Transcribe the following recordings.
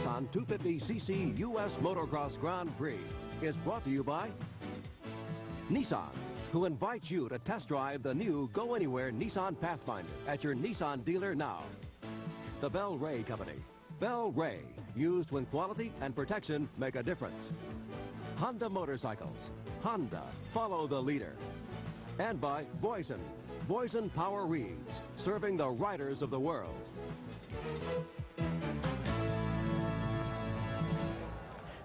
Nissan 250cc US Motocross Grand Prix is brought to you by Nissan, who invites you to test drive the new Go Anywhere Nissan Pathfinder at your Nissan dealer now. The Bell Ray Company. Bell Ray, used when quality and protection make a difference. Honda Motorcycles. Honda, follow the leader. And by Voisin. Voisin Power Reeds, serving the riders of the world.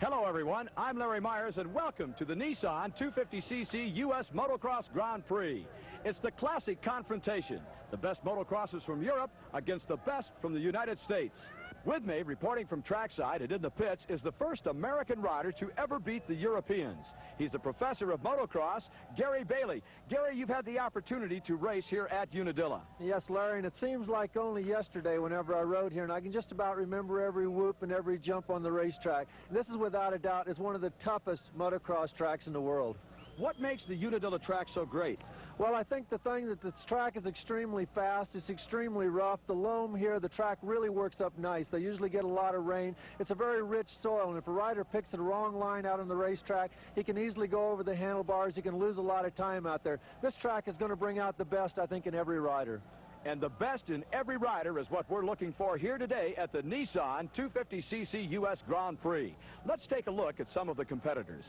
Hello everyone, I'm Larry Myers and welcome to the Nissan 250cc US Motocross Grand Prix. It's the classic confrontation, the best motocrossers from Europe against the best from the United States. With me, reporting from trackside and in the pits, is the first American rider to ever beat the Europeans. He's the professor of motocross, Gary Bailey. Gary, you've had the opportunity to race here at Unadilla. Yes, Larry, and it seems like only yesterday whenever I rode here, and I can just about remember every whoop and every jump on the racetrack. And this is without a doubt is one of the toughest motocross tracks in the world. What makes the Unadilla track so great? Well, I think the thing that this track is extremely fast, it's extremely rough. The loam here, the track really works up nice. They usually get a lot of rain. It's a very rich soil, and if a rider picks the wrong line out on the racetrack, he can easily go over the handlebars. He can lose a lot of time out there. This track is going to bring out the best, I think, in every rider. And the best in every rider is what we're looking for here today at the Nissan 250cc US Grand Prix. Let's take a look at some of the competitors.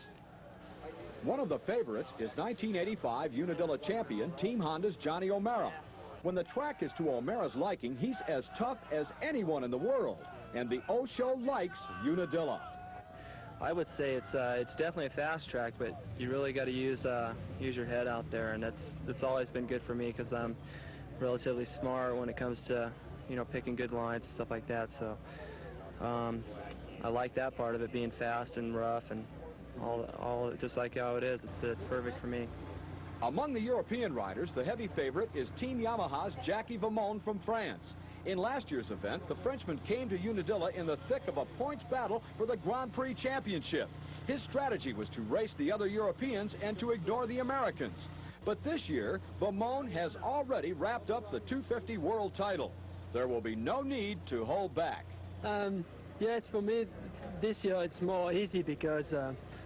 One of the favorites is 1985 Unadilla champion Team Honda's Johnny O'Mara. When the track is to O'Mara's liking, he's as tough as anyone in the world. And the O-Show likes Unadilla. I would say it's definitely a fast track, but you really got to use your head out there, and that's always been good for me because I'm relatively smart when it comes to picking good lines and stuff like that. So I like that part of it, being fast and rough and all just like how it is. It's perfect for me. Among the European riders, the heavy favorite is Team Yamaha's Jackie Vimon from France. In last year's event, the Frenchman came to Unadilla in the thick of a points battle for the Grand Prix championship. His strategy was to race the other Europeans and to ignore the Americans. But this year, Vimon has already wrapped up the 250 world title. There will be no need to hold back. Yes, for me, this year it's more easy because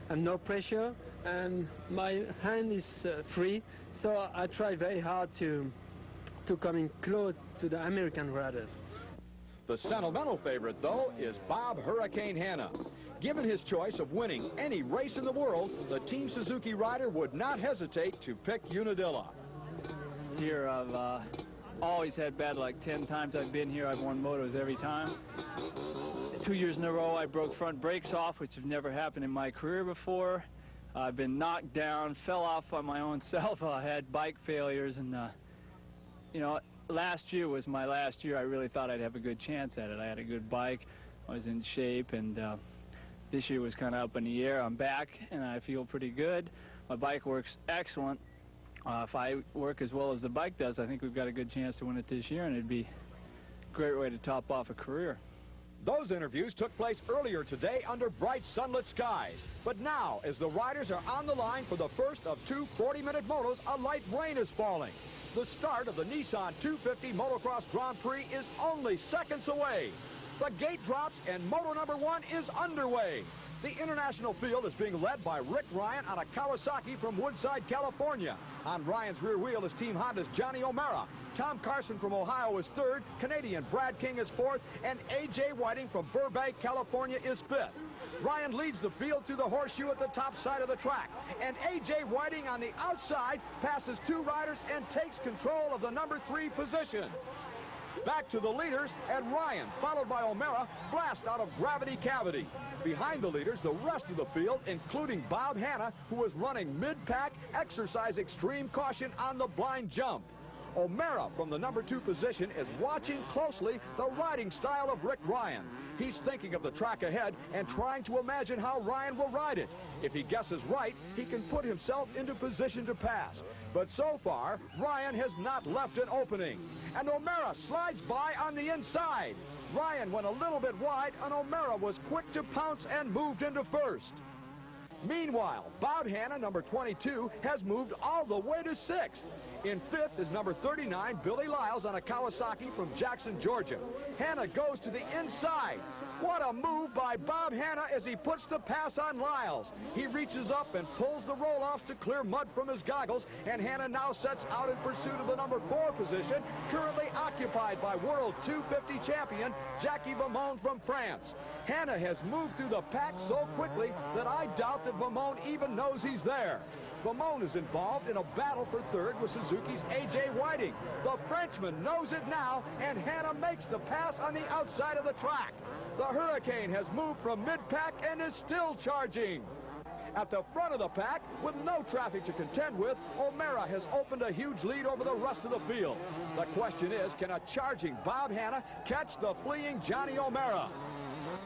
I'm no pressure and my hand is free, so I try very hard to come in close to the American riders. The sentimental favorite, though, is Bob Hurricane Hanna. Given his choice of winning any race in the world, the Team Suzuki rider would not hesitate to pick Unadilla. Here I've always had bad luck. 10 times I've been here, I've won motos every time. 2 years in a row I broke front brakes off, which have never happened in my career before. I've been knocked down, fell off on my own self. I had bike failures, and last year was my last year. I really thought I'd have a good chance at it. I had a good bike, I was in shape, and this year was kind of up in the air. I'm back and I feel pretty good. My bike works excellent. If I work as well as the bike does, I think we've got a good chance to win it this year, and it'd be a great way to top off a career. Those interviews took place earlier today under bright sunlit skies. But now, as the riders are on the line for the first of two 40-minute motos, a light rain is falling. The start of the Nissan 250 Motocross Grand Prix is only seconds away. The gate drops and moto number 1 is underway. The international field is being led by Rick Ryan on a Kawasaki from Woodside, California. On Ryan's rear wheel is Team Honda's Johnny O'Mara. Tom Carson from Ohio is 3rd, Canadian Brad King is 4th, and A.J. Whiting from Burbank, California is 5th. Ryan leads the field through the horseshoe at the top side of the track, and A.J. Whiting on the outside passes 2 riders and takes control of the number 3 position. Back to the leaders, and Ryan, followed by O'Mara, blast out of Gravity Cavity. Behind the leaders, the rest of the field, including Bob Hanna, who is running mid-pack, exercise extreme caution on the blind jump. O'Mara, from the number 2 position, is watching closely the riding style of Rick Ryan. He's thinking of the track ahead and trying to imagine how Ryan will ride it. If he guesses right, he can put himself into position to pass. But so far, Ryan has not left an opening. And O'Mara slides by on the inside. Ryan went a little bit wide, and O'Mara was quick to pounce and moved into first. Meanwhile, Bob Hanna, number 22, has moved all the way to 6th. In 5th is number 39, Billy Lyles on a Kawasaki from Jackson, Georgia. Hanna goes to the inside. What a move by Bob Hanna as he puts the pass on Lyles. He reaches up and pulls the roll-offs to clear mud from his goggles, and Hanna now sets out in pursuit of the number 4 position, currently occupied by World 250 champion Jackie Vamone from France. Hanna has moved through the pack so quickly that I doubt that Vamone even knows he's there. Vamone is involved in a battle for third with Suzuki's A.J. Whiting. The Frenchman knows it now, and Hanna makes the pass on the outside of the track. The Hurricane has moved from mid-pack and is still charging. At the front of the pack, with no traffic to contend with, O'Mara has opened a huge lead over the rest of the field. The question is, can a charging Bob Hanna catch the fleeing Johnny O'Mara?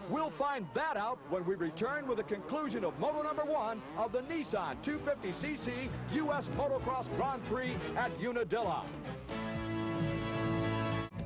We'll find that out when we return with the conclusion of Moto number 1 of the Nissan 250cc U.S. Motocross Grand Prix at Unadilla.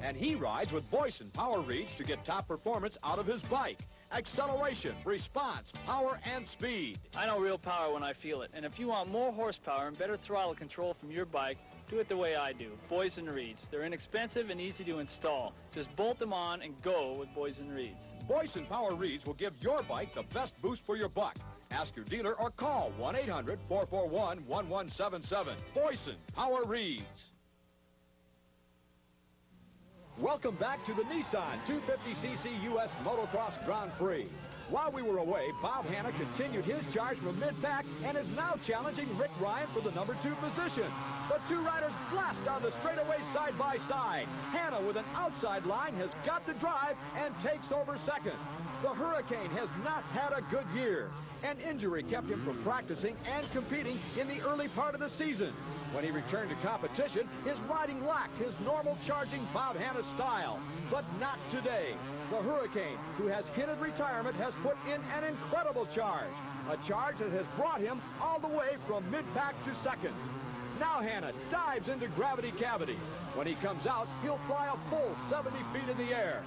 And he rides with Boyson power reeds to get top performance out of his bike. Acceleration, response, power, and speed. I know real power when I feel it, and if you want more horsepower and better throttle control from your bike, do it the way I do, Boyson reeds. They're inexpensive and easy to install. Just bolt them on and go with Boyson reeds. Boyson power reeds will give your bike the best boost for your buck. Ask your dealer or call 1-800-441-1177. Boyson power reeds. Welcome back to the Nissan 250cc U.S. Motocross Grand Prix. While we were away, Bob Hanna continued his charge from mid-pack and is now challenging Rick Ryan for the number 2 position. The two riders blast down the straightaway side by side. Hanna, with an outside line, has got the drive and takes over second. The Hurricane has not had a good year. An injury kept him from practicing and competing in the early part of the season. When he returned to competition, his riding lacked his normal charging Bob Hanna style. But not today. The Hurricane, who has hinted retirement, has put in an incredible charge. A charge that has brought him all the way from mid-pack to second. Now Hanna dives into gravity cavity. When he comes out, he'll fly a full 70 feet in the air.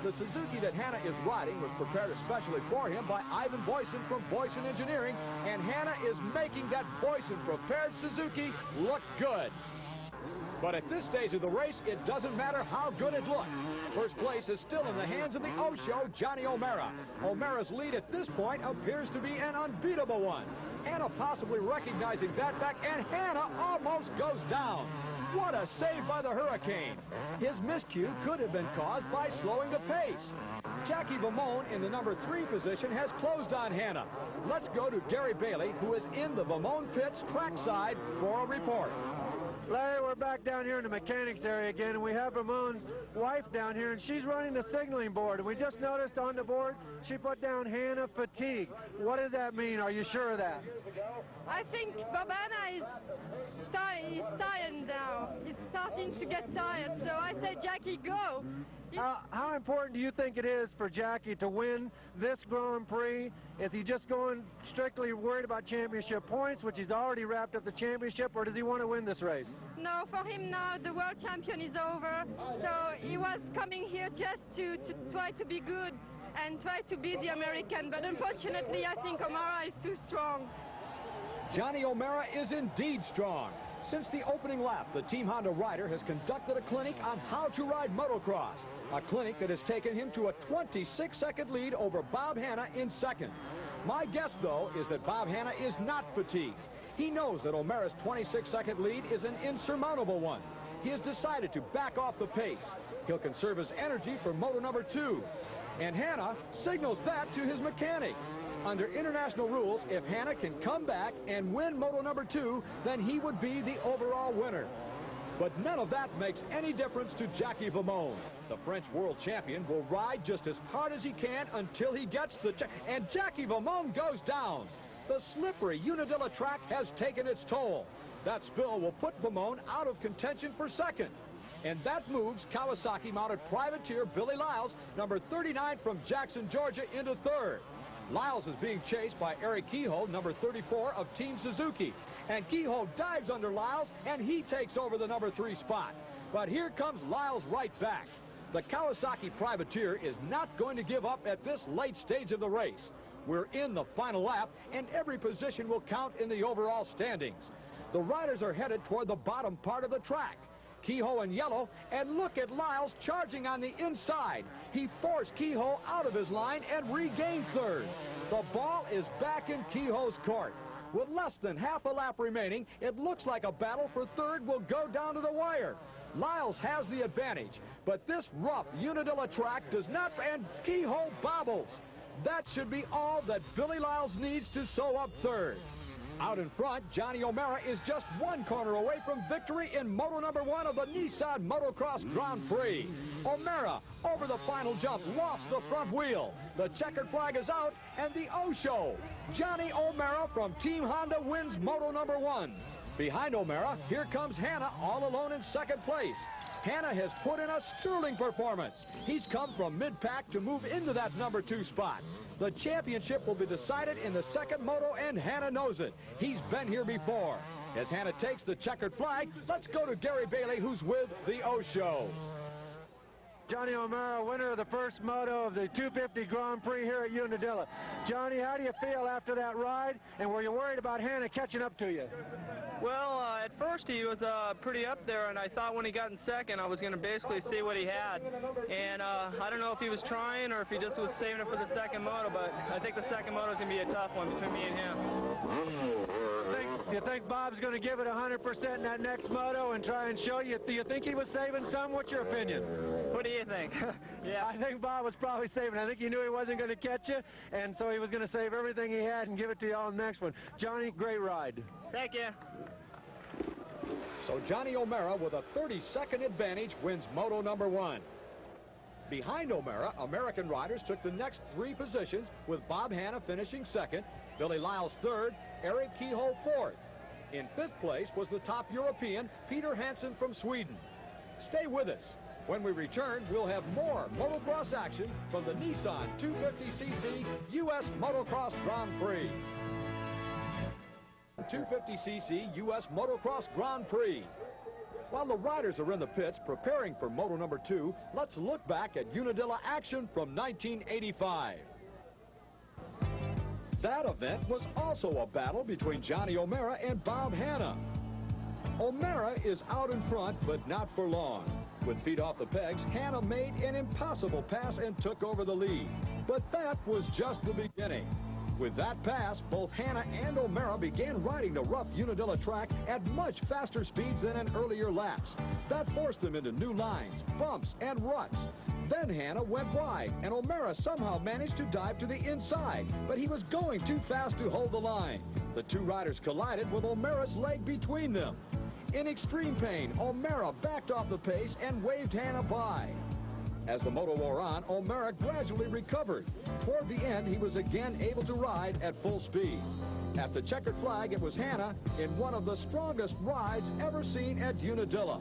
The Suzuki that Hanna is riding was prepared especially for him by Ivan Boyson from Boyson Engineering, and Hanna is making that Boyson-prepared Suzuki look good. But at this stage of the race, it doesn't matter how good it looks. First place is still in the hands of the O-Show, Johnny O'Mara. O'Mara's lead at this point appears to be an unbeatable one. Hanna possibly recognizing that fact, and Hanna almost goes down. What a save by the Hurricane. His miscue could have been caused by slowing the pace. Jackie Vamone in the number 3 position has closed on Hanna. Let's go to Gary Bailey, who is in the Vamone pits trackside for a report. Larry, we're back down here in the mechanics area again, and we have Vamone's wife down here, and she's running the signaling board. And we just noticed on the board, she put down Hanna fatigue. What does that mean? Are you sure of that? I think Bob Hanna is tired now. He's starting to get tired, so I say, Jackie, go. How important do you think it is for Jackie to win this Grand Prix? Is he just going strictly worried about championship points, which he's already wrapped up the championship, or does he want to win this race? No, for him now, the world champion is over. So he was coming here just to try to be good and try to beat the American. But unfortunately, I think O'Mara is too strong. Johnny O'Mara is indeed strong. Since the opening lap, the Team Honda rider has conducted a clinic on how to ride motocross. A clinic that has taken him to a 26-second lead over Bob Hanna in second. My guess, though, is that Bob Hanna is not fatigued. He knows that O'Mara's 26-second lead is an insurmountable one. He has decided to back off the pace. He'll conserve his energy for moto number 2. And Hanna signals that to his mechanic. Under international rules, if Hanna can come back and win moto number 2, then he would be the overall winner. But none of that makes any difference to Jackie Vamone. The French world champion will ride just as hard as he can until he gets the and Jackie Vamone goes down. The slippery Unadilla track has taken its toll. That spill will put Vamone out of contention for second. And that moves Kawasaki-mounted privateer Billy Lyles, number 39 from Jackson, Georgia, into third. Lyles is being chased by Eric Kehoe, number 34 of Team Suzuki. And Kehoe dives under Lyles, and he takes over the number 3 spot. But here comes Lyles right back. The Kawasaki privateer is not going to give up at this late stage of the race. We're in the final lap, and every position will count in the overall standings. The riders are headed toward the bottom part of the track. Kehoe in yellow, and look at Lyles charging on the inside. He forced Kehoe out of his line and regained third. The ball is back in Kehoe's court. With less than half a lap remaining, it looks like a battle for third will go down to the wire. Lyles has the advantage, but this rough Unadilla track does not, and Kehoe bobbles. That should be all that Billy Lyles needs to sew up third. Out in front, Johnny O'Mara is just one corner away from victory in Moto number 1 of the Nissan Motocross Grand Prix. O'Mara, over the final jump, lofts the front wheel. The checkered flag is out, and the O-Show. Johnny O'Mara from Team Honda wins Moto number 1. Behind O'Mara, here comes Hanna all alone in second place. Hanna has put in a sterling performance. He's come from mid-pack to move into that number 2 spot. The championship will be decided in the second moto, and Hanna knows it. He's been here before. As Hanna takes the checkered flag, let's go to Gary Bailey, who's with the O-Show. Johnny O'Mara, winner of the first moto of the 250 Grand Prix here at Unadilla. Johnny, how do you feel after that ride, and were you worried about Hanna catching up to you? Well, at first he was pretty up there, and I thought when he got in second I was going to basically see what he had. And I don't know if he was trying or if he just was saving it for the second moto, but I think the second moto is going to be a tough one between me and him. You think Bob's going to give it 100% in that next moto and try and show you? Do you think he was saving some? What's your opinion? What do you think? Yeah, I think Bob was probably saving. I think he knew he wasn't going to catch you, and so he was going to save everything he had and give it to you on the next one. Johnny, great ride. Thank you. So Johnny O'Mara, with a 30-second advantage, wins Moto number 1. Behind O'Mara, American riders took the next 3 positions, with Bob Hanna finishing second, Billy Lyles third, Eric Kehoe fourth. In 5th place was the top European, Peter Hansen from Sweden. Stay with us. When we return, we'll have more motocross action from the Nissan 250cc US Motocross Grand Prix. 250cc US Motocross Grand Prix. While the riders are in the pits preparing for Moto number 2, let's look back at Unadilla action from 1985. That event was also a battle between Johnny O'Mara and Bob Hanna. O'Mara is out in front, but not for long. With feet off the pegs, Hanna made an impossible pass and took over the lead. But that was just the beginning. With that pass, both Hanna and O'Mara began riding the rough Unadilla track at much faster speeds than in earlier laps. That forced them into new lines, bumps, and ruts. Then Hanna went wide, and O'Mara somehow managed to dive to the inside, but he was going too fast to hold the line. The 2 riders collided with O'Mara's leg between them. In extreme pain, O'Mara backed off the pace and waved Hanna by. As the moto wore on, O'Mara gradually recovered. Toward the end, he was again able to ride at full speed. At the checkered flag, it was Hanna in one of the strongest rides ever seen at Unadilla.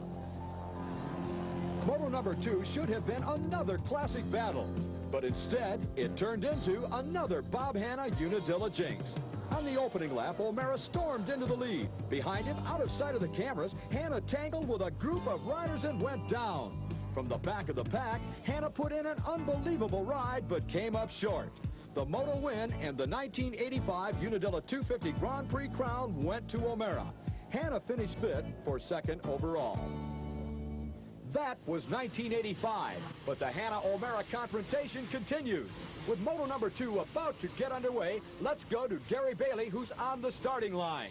Moto number 2 should have been another classic battle, but instead, it turned into another Bob Hanna Unadilla jinx. On the opening lap, O'Mara stormed into the lead. Behind him, out of sight of the cameras, Hanna tangled with a group of riders and went down. From the back of the pack, Hanna put in an unbelievable ride, but came up short. The moto win and the 1985 Unadilla 250 Grand Prix crown went to O'Mara. Hanna finished 5th for 2nd overall. That was 1985, but the Hanna-O'Mara confrontation continues. With Moto number 2 about to get underway, let's go to Gary Bailey, who's on the starting line.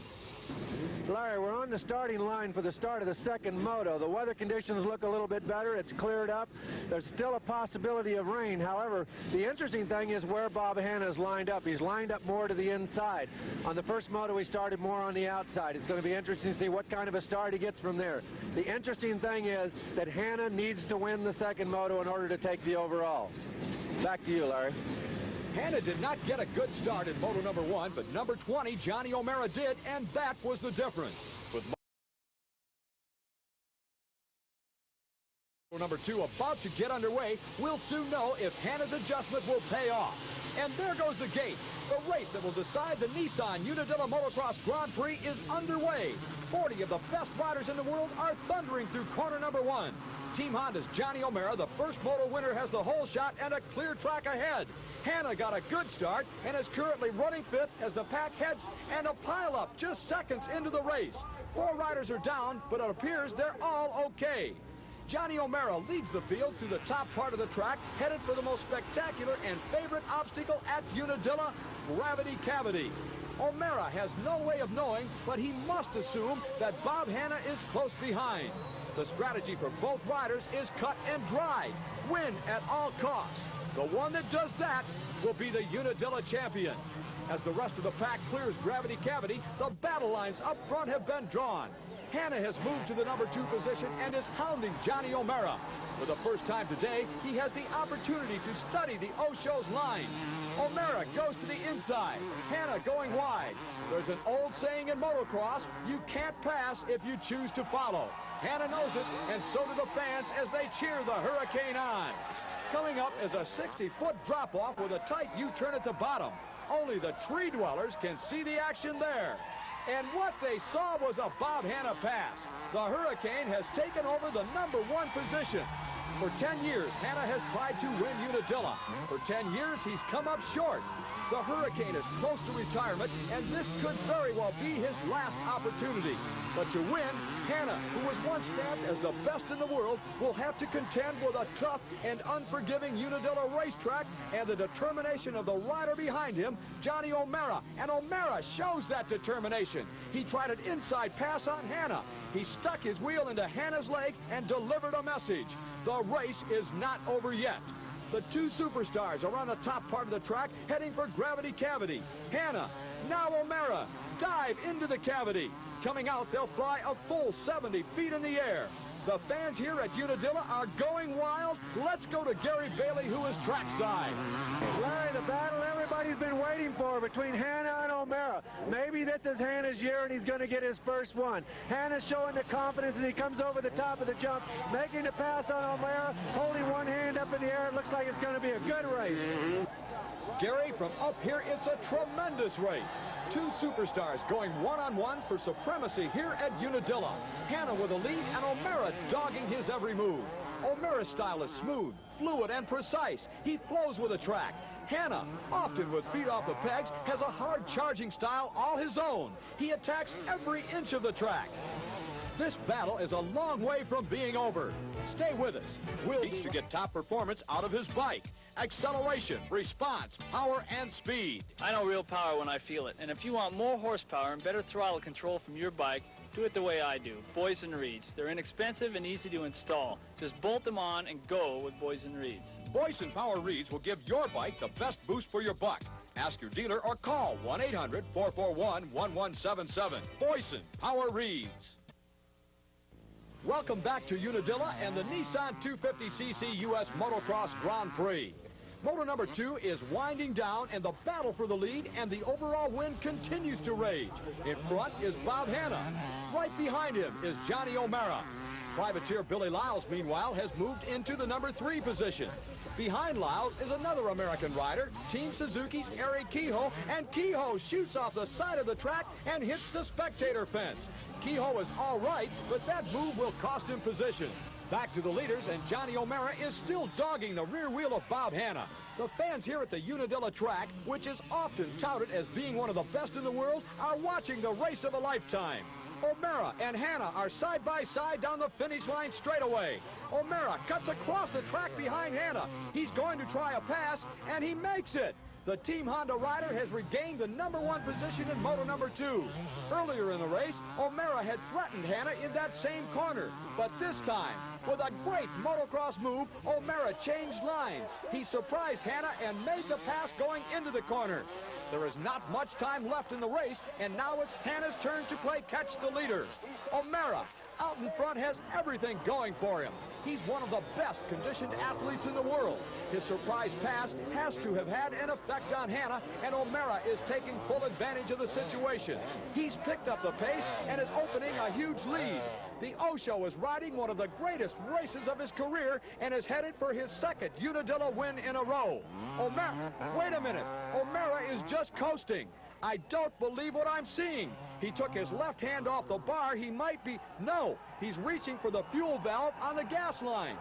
Larry, we're on the starting line for the start of the second moto. The weather conditions look a little bit better. It's cleared up. There's still a possibility of rain. However, the interesting thing is where Bob Hanna is lined up. He's lined up more to the inside. On the first moto, he started more on the outside. It's going to be interesting to see what kind of a start he gets from there. The interesting thing is that Hanna needs to win the second moto in order to take the overall. Back to you, Larry. Hanna did not get a good start in Moto number 1, but number 20, Johnny O'Mara did, and that was the difference. With Number 2 about to get underway. We'll soon know if Hannah's adjustment will pay off. And there goes the gate. The race that will decide the Nissan Unadilla Motocross Grand Prix is underway. 40 of the best riders in the world are thundering through corner number 1. Team Honda's Johnny O'Mara, the first moto winner, has the whole shot and a clear track ahead. Hannah got a good start and is currently running 5th as the pack heads and a pile-up just seconds into the race. 4 riders are down, but it appears they're all okay. Johnny O'Mara leads the field through the top part of the track, headed for the most spectacular and favorite obstacle at Unadilla, Gravity Cavity. O'Mara has no way of knowing, but he must assume that Bob Hannah is close behind. The strategy for both riders is cut and dry. Win at all costs. The one that does that will be the Unadilla champion. As the rest of the pack clears Gravity Cavity, the battle lines up front have been drawn. Hannah has moved to the number 2 position and is hounding Johnny O'Mara. For the first time today, he has the opportunity to study the Osho's line. O'Mara goes to the inside, Hannah going wide. There's an old saying in motocross, you can't pass if you choose to follow. Hannah knows it, and so do the fans as they cheer the Hurricane on. Coming up is a 60-foot drop-off with a tight U-turn at the bottom. Only the tree dwellers can see the action there. And what they saw was a Bob Hannah pass. The Hurricane has taken over the number 1 position. For 10 years, Hannah has tried to win Unadilla. For 10 years, he's come up short. The Hurricane is close to retirement, and this could very well be his last opportunity. But to win, Hannah, who was once stamped as the best in the world, will have to contend with a tough and unforgiving Unadilla racetrack and the determination of the rider behind him, Johnny O'Mara. And O'Mara shows that determination. He tried an inside pass on Hannah. He stuck his wheel into Hannah's leg and delivered a message. The race is not over yet. The 2 superstars are on the top part of the track, heading for Gravity Cavity. Hannah, now O'Mara, dive into the cavity. Coming out, they'll fly a full 70 feet in the air. The fans here at Unadilla are going wild. Let's go to Gary Bailey, who is trackside. Larry, the battle everybody's been waiting for between Hannah and O'Mara. Maybe this is Hannah's year and he's going to get his first one. Hannah's showing the confidence as he comes over the top of the jump, making the pass on O'Mara, holding one hand up in the air. It looks like it's going to be a good race. Gary, from up here, it's a tremendous race. 2 superstars going one-on-one for supremacy here at Unadilla. Hannah with a lead and O'Mara dogging his every move. O'Mara's style is smooth, fluid, and precise. He flows with the track. Hannah, often with feet off the pegs, has a hard charging style all his own. He attacks every inch of the track. This battle is a long way from being over. Stay with us. Will needs to get top performance out of his bike. Acceleration, response, power, and speed. I know real power when I feel it, and if you want more horsepower and better throttle control from your bike, do it the way I do, Boys & Reeds. They're inexpensive and easy to install. Just bolt them on and go with Boys & Reeds. Boyson Power Reeds will give your bike the best boost for your buck. Ask your dealer or call 1-800-441-1177. Boyson Power Reeds. Welcome back to Unadilla and the Nissan 250cc US Motocross Grand Prix. Moto number 2 is winding down, and the battle for the lead and the overall win continues to rage. In front is Bob Hannah. Right behind him is Johnny O'Mara. Privateer Billy Lyles, meanwhile, has moved into the number 3 position. Behind Lyles is another American rider, Team Suzuki's Eric Kehoe, and Kehoe shoots off the side of the track and hits the spectator fence. Kehoe is all right, but that move will cost him position. Back to the leaders, and Johnny O'Mara is still dogging the rear wheel of Bob Hannah. The fans here at the Unadilla track, which is often touted as being one of the best in the world, are watching the race of a lifetime. O'Mara and Hannah are side by side down the finish line straightaway. O'Mara cuts across the track behind Hannah. He's going to try a pass, and he makes it. The Team Honda rider has regained the number 1 position in moto number 2. Earlier in the race, O'Mara had threatened Hannah in that same corner. But this time, with a great motocross move, O'Mara changed lines. He surprised Hannah and made the pass going into the corner. There is not much time left in the race, and now it's Hannah's turn to play catch the leader. O'Mara, out in front, has everything going for him. He's one of the best conditioned athletes in the world. His surprise pass has to have had an effect on Hannah, and O'Mara is taking full advantage of the situation. He's picked up the pace and is opening a huge lead. The Osho is riding one of the greatest races of his career and is headed for his second Unadilla win in a row. O'Mara, wait a minute. O'Mara is just coasting. I don't believe what I'm seeing. He took his left hand off the bar. He might be, no, he's reaching for the fuel valve on the gas line.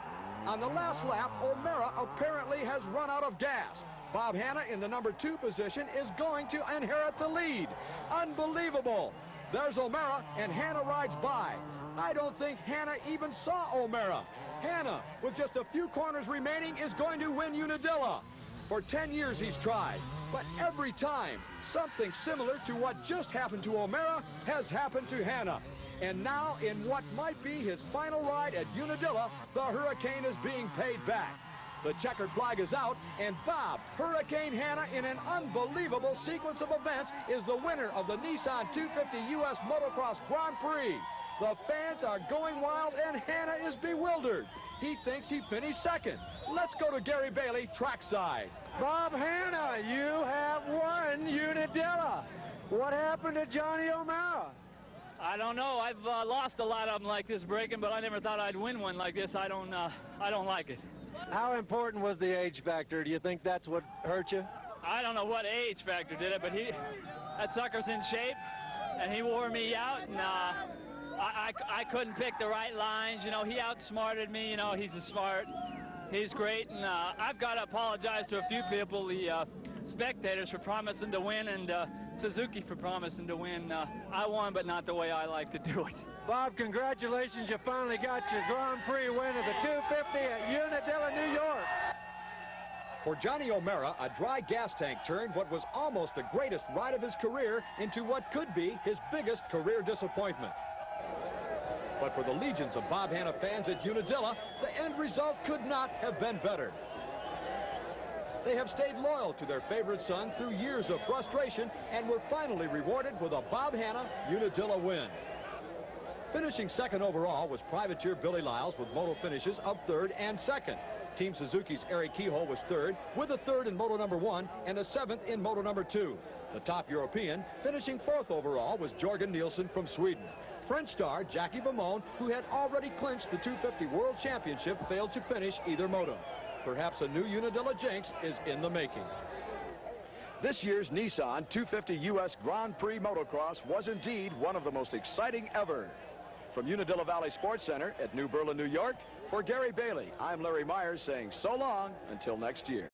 On the last lap, O'Mara apparently has run out of gas. Bob Hannah in the number 2 position is going to inherit the lead. Unbelievable. There's O'Mara, and Hannah rides by. I don't think Hannah even saw O'Mara. Hannah, with just a few corners remaining, is going to win Unadilla. For 10 years he's tried, but every time, something similar to what just happened to O'Mara has happened to Hannah. And now, in what might be his final ride at Unadilla, the Hurricane is being paid back. The checkered flag is out, and Bob Hurricane Hannah, in an unbelievable sequence of events, is the winner of the Nissan 250 US Motocross Grand Prix. The fans are going wild, and Hannah is bewildered. He thinks he finished second. Let's go to Gary Bailey, trackside. Bob Hannah, you have won Unadilla. What happened to Johnny O'Mara? I don't know. I've lost a lot of them like this breaking, but I never thought I'd win one like this. I don't like it. How important was the age factor? Do you think that's what hurt you? I don't know what age factor did it, but that sucker's in shape, and he wore me out, and I couldn't pick the right lines. You know, he outsmarted me. You know, he's great, and I've got to apologize to a few people, the spectators, for promising to win, and Suzuki for promising to win. I won, but not the way I like to do it. Bob, congratulations. You finally got your Grand Prix win of the 250 at Unadilla, New York. For Johnny O'Mara, a dry gas tank turned what was almost the greatest ride of his career into what could be his biggest career disappointment. But for the legions of Bob Hannah fans at Unadilla, the end result could not have been better. They have stayed loyal to their favorite son through years of frustration and were finally rewarded with a Bob Hannah Unadilla win. Finishing second overall was privateer Billy Lyles with moto finishes of 3rd and 2nd. Team Suzuki's Eric Kehoe was 3rd, with a 3rd in moto number 1 and a 7th in moto number 2. The top European, finishing 4th overall, was Jorgen Nielsen from Sweden. French star Jackie Bamone, who had already clinched the 250 World Championship, failed to finish either moto. Perhaps a new Unadilla jinx is in the making. This year's Nissan 250 US Grand Prix Motocross was indeed one of the most exciting ever. From Unadilla Valley Sports Center at New Berlin, New York, for Gary Bailey, I'm Larry Myers saying so long until next year.